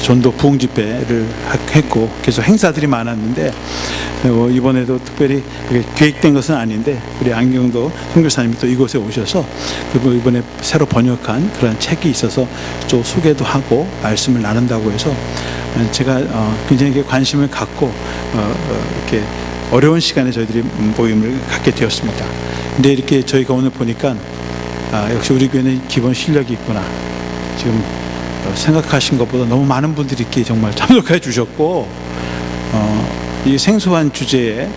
전도 부흥 집회를 했고 계속 행사들이 많았는데 이번에도 특별히 계획된 것은 아닌데 우리 안경도 선교사님이 또 이곳에 오셔서 그리고 이번에 새로 번역한 그런 책이 있어서 또 소개도 하고 말씀을 나눈다고 해서 제가 굉장히 관심을 갖고 이렇게 어려운 시간에 저희들이 모임을 갖게 되었습니다. 근데 이렇게 저희가 오늘 보니까 역시 우리 교회는 기본 실력이 있구나. 지금 생각하신 것보다 너무 많은 분들이 이렇게 정말 참석해 주셨고 이 생소한 주제에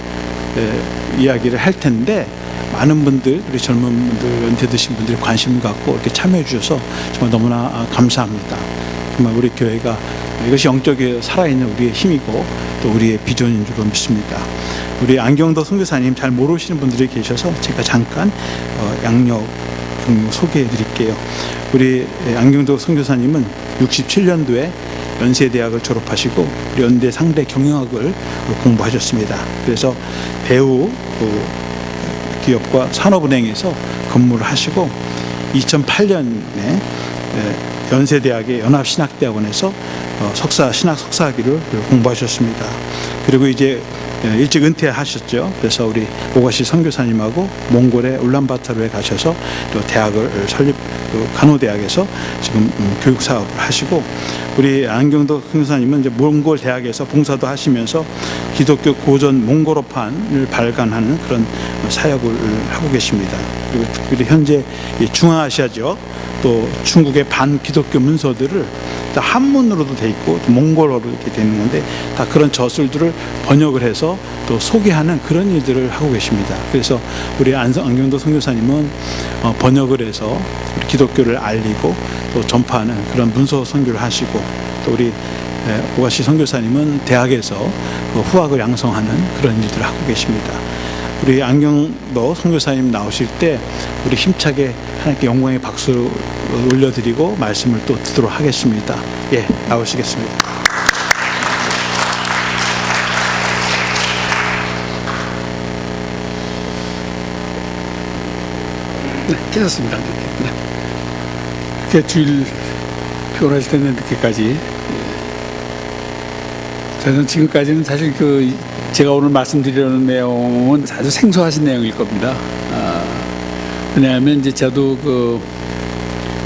이야기를 할 텐데 많은 분들, 우리 젊은 분들, 연세 드신 분들이 관심을 갖고 이렇게 참여해 주셔서 정말 너무나 감사합니다. 정말 우리 교회가 이것이 영적에 살아있는 우리의 힘이고 또 우리의 비전인 줄로 믿습니다. 우리 안경도 선교사님 잘 모르시는 분들이 계셔서 제가 잠깐 양력 소개해 드릴게요. 우리 안경도 선교사님은 67년도에 연세대학을 졸업하시고 연대 상대 경영학을 공부하셨습니다. 그래서 배우 기업과 산업은행에서 근무를 하시고 2008년에 연세대학의 연합신학대학원에서 석사학위를 공부하셨습니다. 그리고 이제 일찍 은퇴하셨죠. 그래서 우리 오가시 선교사님하고 몽골의 울란바토르에 가셔서 또 대학을 간호대학에서 지금 교육 사업을 하시고 우리 안경도 선교사님은 이제 몽골 대학에서 봉사도 하시면서 기독교 고전 몽골어판을 발간하는 그런 사역을 하고 계십니다. 그리고 특별히 현재 중앙아시아죠. 또 중국의 반기독교 문서들을 다 한문으로도 돼 있고 몽골어로 이렇게 되는 건데 다 그런 저술들을 번역을 해서 또 소개하는 그런 일들을 하고 계십니다. 그래서 우리 안경도 선교사님은 번역을 해서 우리 기독교를 알리고 또 전파하는 그런 문서 선교를 하시고 또 우리 오가시 선교사님은 대학에서 후학을 양성하는 그런 일들을 하고 계십니다. 우리 안경도 선교사님 나오실 때 우리 힘차게 하나님께 영광의 박수를 올려드리고 말씀을 또 듣도록 하겠습니다. 예, 나오시겠습니다. 네, 괜찮습니다. 네. 이렇게 주일 피곤하실 텐데 늦게까지. 저는 지금까지는 사실 제가 오늘 말씀드리려는 내용은 아주 생소하신 내용일 겁니다. 왜냐하면 이제 저도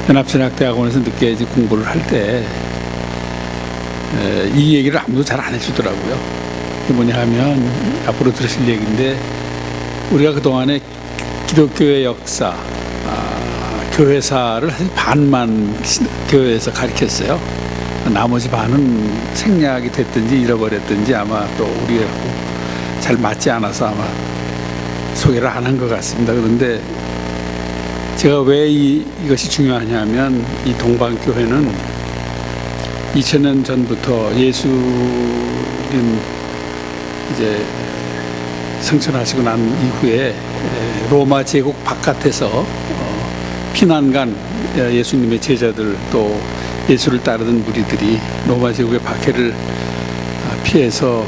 연합신학대학원에서 늦게 이제 공부를 할 때 이 얘기를 아무도 잘 안 해주더라고요. 그게 뭐냐 하면 앞으로 들으실 얘기인데 우리가 그동안에 기독교의 역사, 교회사를 사실 반만 교회에서 가르쳤어요. 나머지 반은 생략이 됐든지 잃어버렸든지 아마 또 우리하고 잘 맞지 않아서 아마 소개를 안 한 것 같습니다. 그런데 제가 왜 이것이 중요하냐면 이 동방교회는 2000년 전부터 예수님 이제 승천하시고 난 이후에 로마 제국 바깥에서 피난 간 예수님의 제자들 또 예수를 따르던 무리들이 로마 제국의 박해를 피해서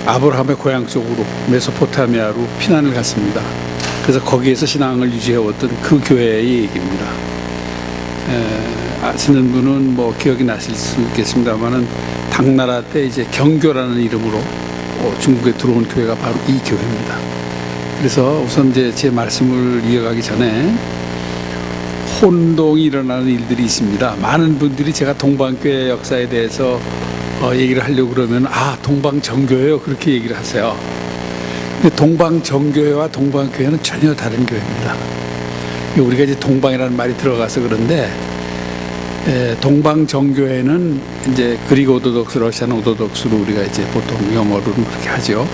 아브라함의 고향 쪽으로 메소포타미아로 피난을 갔습니다. 그래서 거기에서 신앙을 유지해왔던 그 교회의 얘기입니다. 아시는 분은 뭐 기억이 나실 수 있겠습니다만은 당나라 때 이제 경교라는 이름으로 중국에 들어온 교회가 바로 이 교회입니다. 그래서 우선 이제 제 말씀을 이어가기 전에 혼동이 일어나는 일들이 있습니다. 많은 분들이 제가 동방교회 역사에 대해서 얘기를 하려고 그러면 동방정교회요 그렇게 얘기를 하세요. 근데 동방정교회와 동방교회는 전혀 다른 교회입니다. 우리가 이제 동방이라는 말이 들어가서 그런데 동방정교회는 이제 그리스 오토독스, 러시안 오토독스로 우리가 이제 보통 영어로는 그렇게 하죠.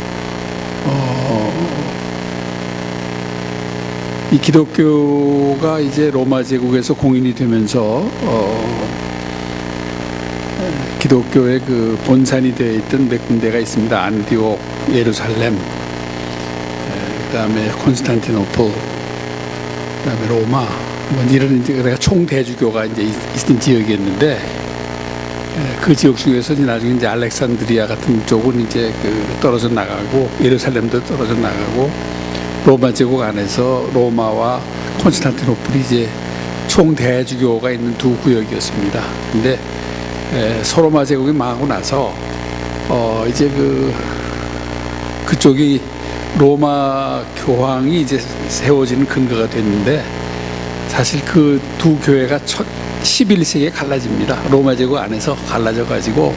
이 기독교가 이제 로마 제국에서 공인이 되면서 기독교의 그 본산이 되어 있던 몇 군데가 있습니다. 안디옥, 예루살렘, 그다음에 콘스탄티노플, 그다음에 로마, 이런 이제 내가 총대주교가 이제 있던 지역이었는데 그 지역 중에서 나중에 이제 알렉산드리아 같은 쪽은 이제 떨어져 나가고 예루살렘도 떨어져 나가고 로마 제국 안에서 로마와 콘스탄티노플이 이제 총대주교가 있는 두 구역이었습니다. 근데 서로마 제국이 망하고 나서 이제 그쪽이 로마 교황이 이제 세워지는 근거가 됐는데, 사실 그 두 교회가 11세기에 갈라집니다. 로마 제국 안에서 갈라져 가지고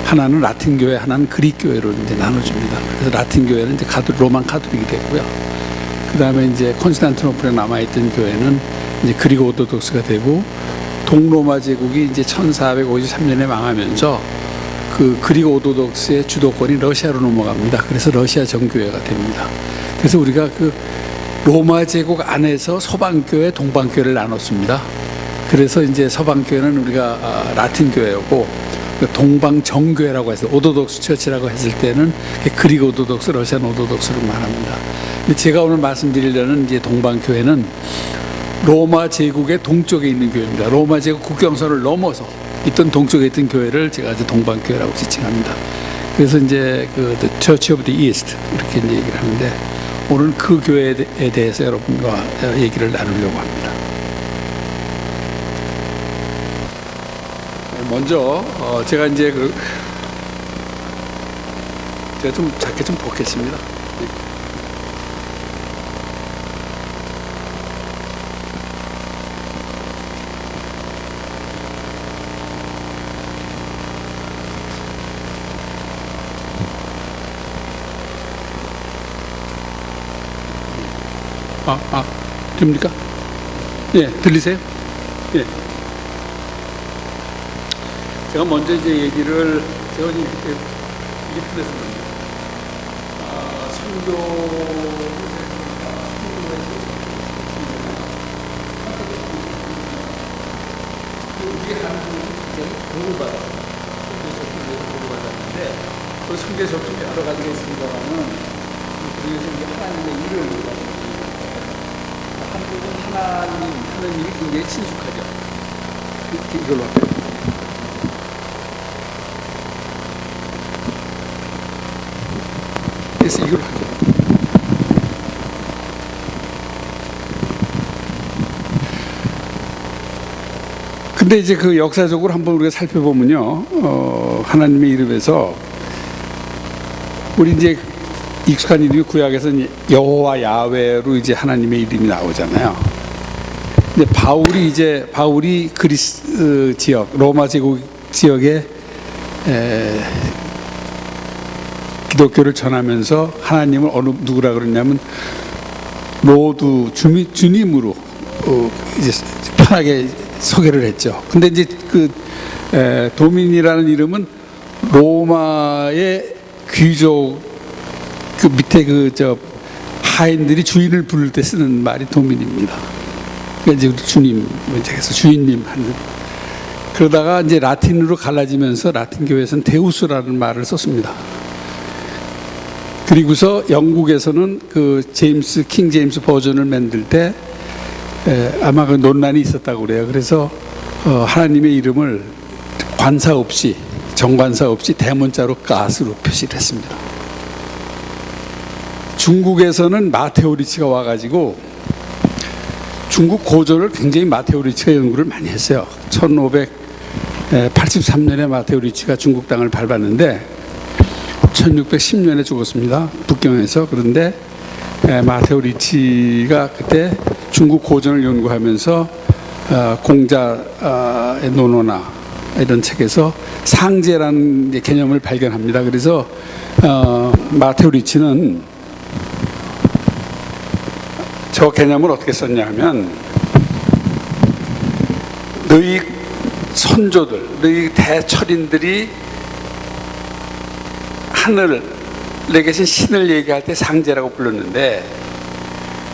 하나는 라틴 교회, 하나는 그리스 교회로 이제 나눠집니다. 그래서 라틴 교회는 이제 로만 카톨릭이 됐고요. 그 다음에 이제 콘스탄티노플에 남아있던 교회는 이제 그리스 오토독스가 되고, 동로마 제국이 이제 1453년에 망하면서 그 그리스 오토독스의 주도권이 러시아로 넘어갑니다. 그래서 러시아 정교회가 됩니다. 그래서 우리가 그 로마 제국 안에서 서방교회, 동방교회를 나눴습니다. 그래서 이제 서방교회는 우리가 라틴 교회였고, 동방 정교회라고 해서 오토독스 처치라고 했을 때는 그리스 오토독스, 러시안 오토독스를 말합니다. 근데 제가 오늘 말씀드리려는 이제 동방교회는 로마 제국의 동쪽에 있는 교회입니다. 로마 제국 국경선을 넘어서 있던 동쪽에 있던 교회를 제가 이제 동방교회라고 지칭합니다. 그래서 이제 그 The Church of the East 이렇게 이제 얘기를 하는데, 오늘 그 교회에 대해서 여러분과 얘기를 나누려고 합니다. 먼저 제가 이제 제가 좀 작게 좀 보겠습니다. 됩니까? 예, 들리세요? 예. 제가 먼저 이제 얘기를, 제가 이렇게 풀렸습니다. 선교, 우리가 하는 보호를 받았어요. 보호를 받았는데, 그 선교 접촉이 여러 가지가 있습니다만은, 그중에서 이제 하나님의 일을 한국은 하나님이 굉장히 친숙하죠. 이걸로 할게요. 그래서 이걸로 할게요. 근데 이제 그 역사적으로 한번 우리가 살펴보면요, 하나님의 이름에서 우리 이제 익숙한 이름이 구약에서 여호와 야훼로 이제 하나님의 이름이 나오잖아요. 근데 바울이 그리스 지역, 로마 제국 지역에 기독교를 전하면서 하나님을 누구라 그러냐면 로드 주님으로 이제 편하게 소개를 했죠. 근데 이제 도민이라는 이름은 로마의 귀족, 그 밑에 하인들이 주인을 부를 때 쓰는 말이 도민입니다. 그러니까 이제 주님, 그래서 주인님 하는. 그러다가 이제 라틴으로 갈라지면서 라틴 교회에서는 데우스라는 말을 썼습니다. 그리고서 영국에서는 킹 제임스 버전을 만들 때 아마 그 논란이 있었다고 그래요. 그래서 하나님의 이름을 관사 없이, 정관사 없이 대문자로 가스로 표시를 했습니다. 중국에서는 마테오 리치가 와가지고 중국 고전을 굉장히 마테오 리치가 연구를 많이 했어요. 1583년에 마테오 리치가 중국 땅을 밟았는데 1610년에 죽었습니다. 북경에서. 그런데 마테오 리치가 그때 중국 고전을 연구하면서 공자의 논어나 이런 책에서 상제라는 개념을 발견합니다. 그래서 마테오 리치는 저 개념을 어떻게 썼냐 하면, 너희 선조들, 너희 대철인들이 하늘에 계신 신을 얘기할 때 상제라고 불렀는데,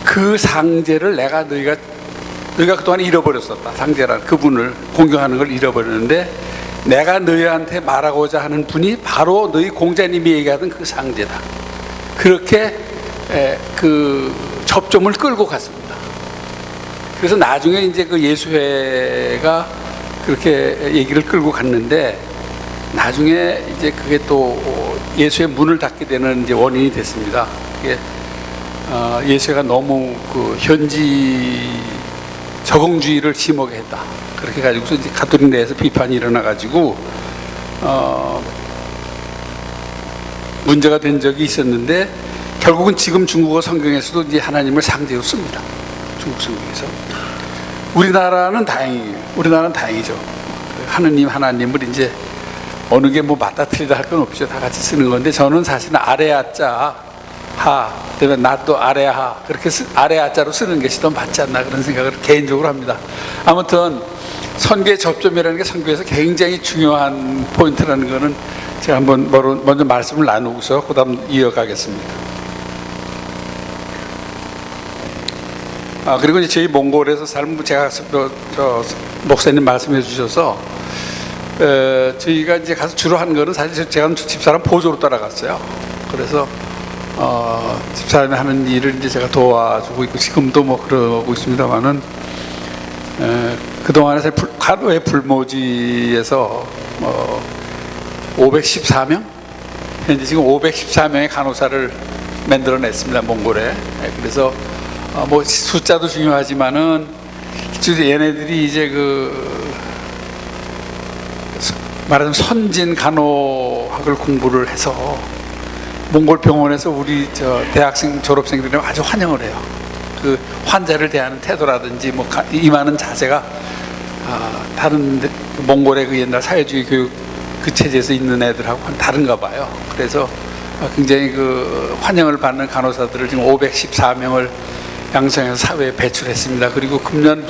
그 상제를 너희가 그동안 잃어버렸었다. 상제라는 그분을 공경하는 걸 잃어버렸는데, 내가 너희한테 말하고자 하는 분이 바로 너희 공자님이 얘기하던 그 상제다. 그렇게 접점을 끌고 갔습니다. 그래서 나중에 이제 그 예수회가 그렇게 얘기를 끌고 갔는데, 나중에 이제 그게 또 예수의 문을 닫게 되는 이제 원인이 됐습니다. 그게 예수회가 너무 현지 적응주의를 심하게 했다. 그렇게 가지고서 이제 가톨릭 내에서 비판이 일어나가지고 문제가 된 적이 있었는데 결국은 지금 중국어 성경에서도 이제 하나님을 상대로 씁니다. 중국 성경에서. 우리나라는 다행이죠. 하나님을 이제 어느 게 뭐 맞다 틀리다 할 건 없죠. 다 같이 쓰는 건데 저는 사실은 아래아자 하, 그다음에 나도 아래하 그렇게 아래아자로 쓰는 것이 더 맞지 않나 그런 생각을 개인적으로 합니다. 아무튼 선교의 접점이라는 게 선교에서 굉장히 중요한 포인트라는 거는 제가 한번 먼저 말씀을 나누고서 그다음 이어가겠습니다. 그리고 이제 저희 몽골에서 삶은 제가 목사님 말씀해 주셔서 저희가 이제 가서 주로 한 거는 사실 제가 집사람 보조로 따라갔어요. 그래서 집사람이 하는 일을 이제 제가 도와주고 있고 지금도 뭐 그러고 있습니다만은 그동안에 간호회 불모지에서 514명 현재 지금 514명의 간호사를 만들어냈습니다. 몽골에. 그래서 뭐 숫자도 중요하지만은 얘네들이 이제 말하자면 선진 간호학을 공부를 해서 몽골 병원에서 우리 대학생 졸업생들이 아주 환영을 해요. 그 환자를 대하는 태도라든지 뭐 임하는 자세가 다른 몽골의 그 옛날 사회주의 교육 그 체제에서 있는 애들하고 다른가 봐요. 그래서 굉장히 환영을 받는 간호사들을 지금 514명을 양성해서 사회에 배출했습니다. 그리고 금년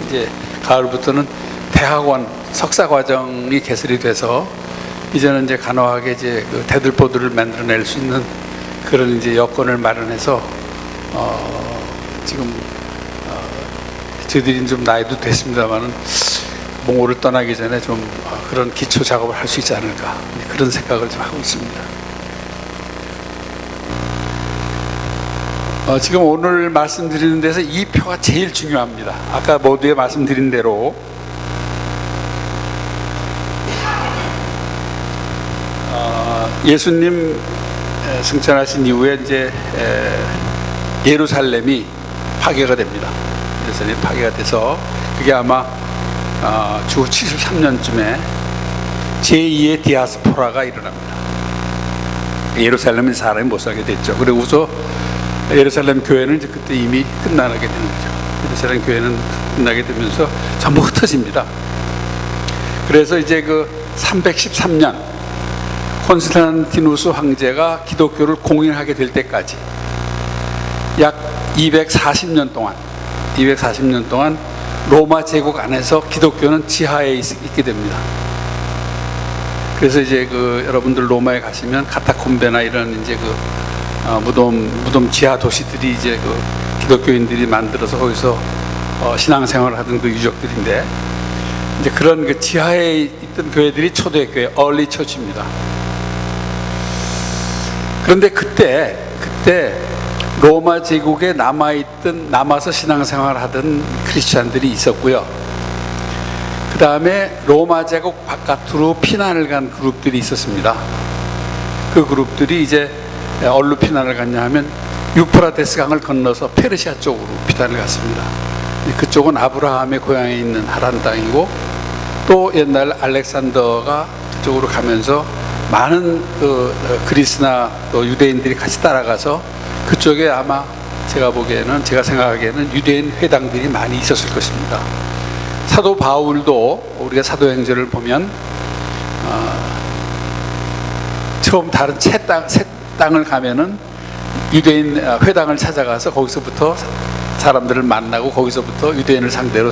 이제 가을부터는 대학원 석사 과정이 개설이 돼서 이제는 이제 간호학의 이제 대들보들을 만들어낼 수 있는 그런 이제 여건을 마련해서 지금 저희들이 좀 나이도 됐습니다만은 몽골을 떠나기 전에 좀 그런 기초 작업을 할 수 있지 않을까 그런 생각을 좀 하고 있습니다. 지금 오늘 말씀드리는 데서 이 표가 제일 중요합니다. 아까 모두에 말씀드린 대로 예수님 승천하신 이후에 이제 예루살렘이 파괴가 됩니다. 예루살렘이 파괴가 돼서 그게 아마 주 73년쯤에 제2의 디아스포라가 일어납니다. 예루살렘에 사람이 못 살게 됐죠. 그리고서 예루살렘 교회는 이제 그때 이미 끝나게 되는 거죠. 예루살렘 교회는 끝나게 되면서 전부 흩어집니다. 그래서 이제 313년 콘스탄티누스 황제가 기독교를 공인하게 될 때까지 약 240년 동안 로마 제국 안에서 기독교는 지하에 있게 됩니다. 그래서 이제 여러분들 로마에 가시면 카타콤베나 이런 이제 무덤 지하 도시들이 이제 기독교인들이 만들어서 거기서 신앙생활을 하던 그 유적들인데 이제 그런 지하에 있던 교회들이 초대교회 얼리 처치입니다. 그런데 그때 로마 제국에 남아서 신앙생활을 하던 크리스찬들이 있었고요. 그 다음에 로마 제국 바깥으로 피난을 간 그룹들이 있었습니다. 그 그룹들이 이제 어디로 피난을 갔냐 하면 유프라테스 강을 건너서 페르시아 쪽으로 피난을 갔습니다. 그쪽은 아브라함의 고향에 있는 하란 땅이고 또 옛날 알렉산더가 그쪽으로 가면서 많은 그리스나 또 유대인들이 같이 따라가서 그쪽에 아마 제가 생각하기에는 유대인 회당들이 많이 있었을 것입니다. 사도 바울도 우리가 사도행전을 보면 처음 다른 새 땅을 가면은 유대인 회당을 찾아가서 거기서부터 사람들을 만나고 거기서부터 유대인을 상대로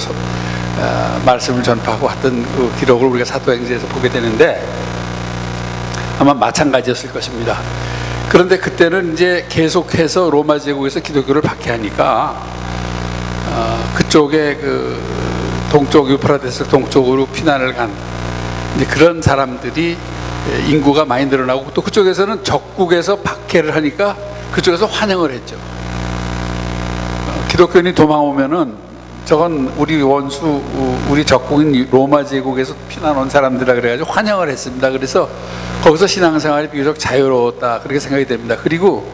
말씀을 전파하고 했던 그 기록을 우리가 사도행전에서 보게 되는데 아마 마찬가지였을 것입니다. 그런데 그때는 이제 계속해서 로마 제국에서 기독교를 박해하니까 그쪽에 동쪽 유프라테스 동쪽으로 피난을 간 그런 사람들이 인구가 많이 늘어나고 또 그쪽에서는 적국에서 박해를 하니까 그쪽에서 환영을 했죠. 기독교인이 도망오면은 저건 우리 원수, 우리 적국인 로마 제국에서 피난 온 사람들이라 그래가지고 환영을 했습니다. 그래서 거기서 신앙생활이 비교적 자유로웠다 그렇게 생각이 됩니다. 그리고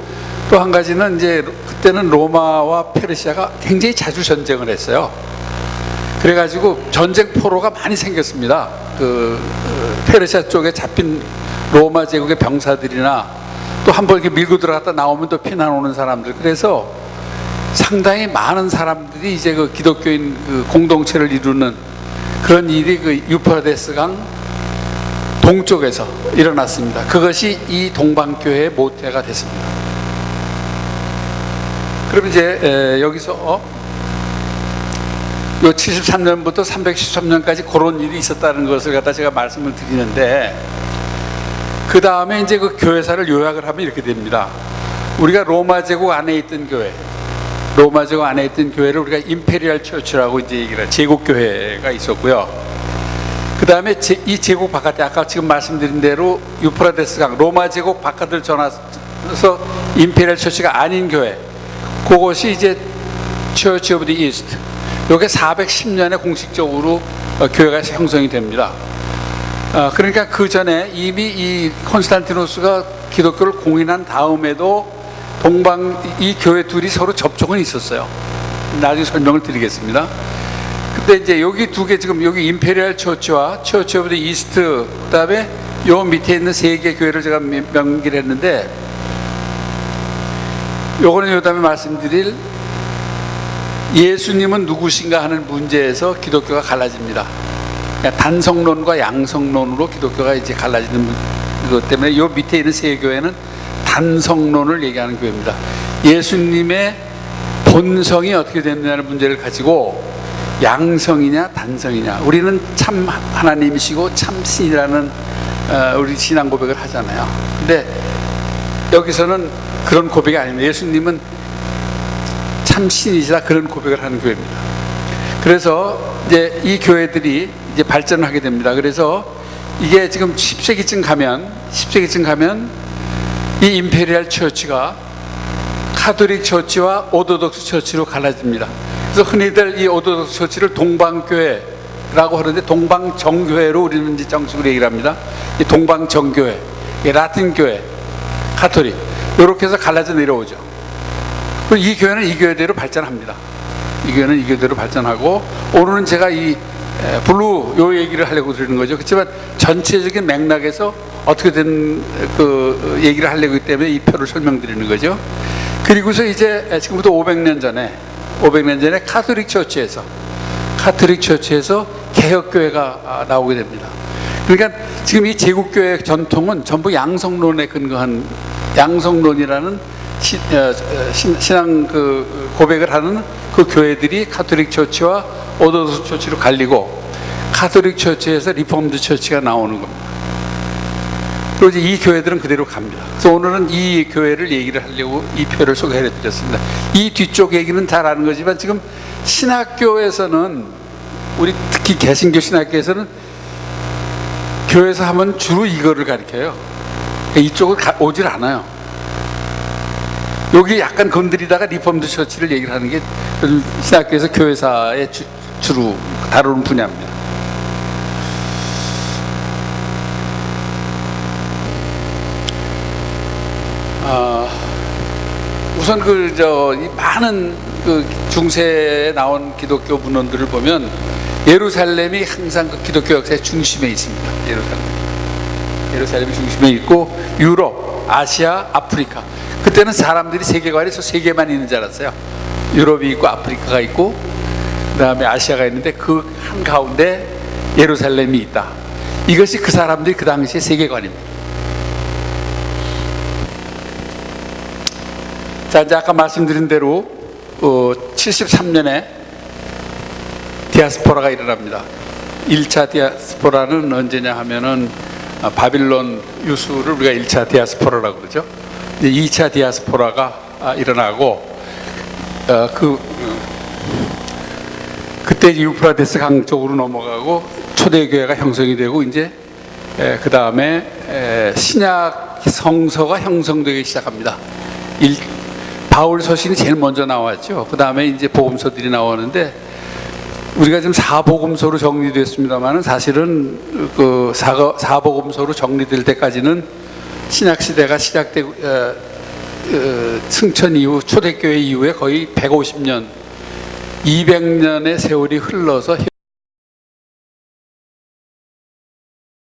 또 한 가지는 이제 그때는 로마와 페르시아가 굉장히 자주 전쟁을 했어요. 그래가지고 전쟁 포로가 많이 생겼습니다. 그 페르시아 쪽에 잡힌 로마 제국의 병사들이나 또 한 번 이렇게 밀고 들어갔다 나오면 또 피난 오는 사람들. 그래서 상당히 많은 사람들이 이제 그 기독교인 그 공동체를 이루는 그런 일이 그 유프라데스 강 동쪽에서 일어났습니다. 그것이 이 동방교회의 모태가 됐습니다. 그럼 이제 여기서 요 73년부터 313년까지 그런 일이 있었다는 것을 갖다 제가 말씀을 드리는데, 그 다음에 이제 그 교회사를 요약을 하면 이렇게 됩니다. 우리가 로마 제국 안에 있던 교회, 로마 제국 안에 있던 교회를 우리가 임페리얼 처치라고 이제 얘기를 해요. 제국 교회가 있었고요. 그 다음에 이 제국 바깥에 아까 지금 말씀드린 대로 유프라데스 강 로마 제국 바깥을 전화서 임페리얼 처치가 아닌 교회, 그것이 이제 처치 오브 디 이스트. 이게 410년에 공식적으로 교회가 형성이 됩니다. 그러니까 그 전에 이미 이 콘스탄티노스가 기독교를 공인한 다음에도 이 교회 둘이 서로 접촉은 있었어요. 나중에 설명을 드리겠습니다. 근데 이제 여기 두 개, 지금 여기 임페리얼 처치와 처치 오브 디 이스트, 그다음에 요 밑에 있는 세 개 교회를 제가 명기를 했는데, 요거는 요 다음에 말씀드릴 예수님은 누구신가 하는 문제에서 기독교가 갈라집니다. 그러니까 단성론과 양성론으로 기독교가 이제 갈라지는 것 때문에 요 밑에 있는 세 교회는 단성론을 얘기하는 교회입니다. 예수님의 본성이 어떻게 됐느냐는 문제를 가지고 양성이냐 단성이냐, 우리는 참 하나님이시고 참 신이라는 우리 신앙 고백을 하잖아요. 근데 여기서는 그런 고백이 아닙니다. 예수님은 참 신이시다, 그런 고백을 하는 교회입니다. 그래서 이제 이 교회들이 이제 발전을 하게 됩니다. 그래서 이게 지금 10세기쯤 가면 이 임페리얼 처치가 카톨릭 처치와 오토독스 처치로 갈라집니다. 그래서 흔히들 이 오토독스 처치를 동방교회라고 하는데, 동방정교회로 우리는 이제 정식으로 얘기를 합니다. 이 동방정교회, 이 라틴교회, 카톨릭, 이렇게 해서 갈라져 내려오죠. 그리고 이 교회는 이 교회대로 발전합니다. 이 교회는 이 교회대로 발전하고, 오늘은 제가 이 블루 요 얘기를 하려고 드리는 거죠. 그렇지만 전체적인 맥락에서 어떻게 된 그 얘기를 하려고 하기 때문에 이 표를 설명드리는 거죠. 그리고서 이제 지금부터 500년 전에 카톨릭 처치에서 개혁교회가 나오게 됩니다. 그러니까 지금 이 제국교회 전통은 전부 양성론에 근거한, 양성론이라는 신앙 그 고백을 하는 그 교회들이 카톨릭 처치와 오토독스 처치로 갈리고, 카톨릭 처치에서 리폼드 처치가 나오는 겁니다. 그리고 이제 이 교회들은 그대로 갑니다. 그래서 오늘은 이 교회를 얘기를 하려고 이 표를 소개해 드렸습니다. 이 뒤쪽 얘기는 잘 아는 거지만, 지금 신학교에서는, 우리 특히 개신교 신학교에서는 교회에서 하면 주로 이거를 가르쳐요. 이쪽을 오질 않아요. 여기 약간 건드리다가 리폼드 처치를 얘기를 하는 게 신학교에서 교회사의 주로 다루는 분야입니다. 우선 이 많은 그 중세에 나온 기독교 문헌들을 보면 예루살렘이 항상 그 기독교 역사의 중심에 있습니다. 예루살렘이 중심에 있고, 유럽, 아시아, 아프리카. 그때는 사람들이 세계관이 세 개만 있는 줄 알았어요. 유럽이 있고 아프리카가 있고 그다음에 아시아가 있는데, 그 한가운데 예루살렘이 있다. 이것이 그 사람들이 그 당시의 세계관입니다. 자, 이제 아까 말씀드린 대로 73년에 디아스포라가 일어납니다. 1차 디아스포라는 언제냐 하면은 바빌론 유수를 우리가 1차 디아스포라라고 그러죠. 2차 디아스포라가 일어나고, 그때 유프라데스 강 쪽으로 넘어가고 초대교회가 형성이 되고, 이제 그 다음에 신약 성서가 형성되기 시작합니다. 바울 서신이 제일 먼저 나왔죠. 그 다음에 이제 복음서들이 나오는데, 우리가 지금 사복음서로 정리됐습니다만은 사실은 그 사복음서로 정리될 때까지는 신약 시대가 시작되고 승천 이후 초대교회 이후에 거의 150년, 200년의 세월이 흘러서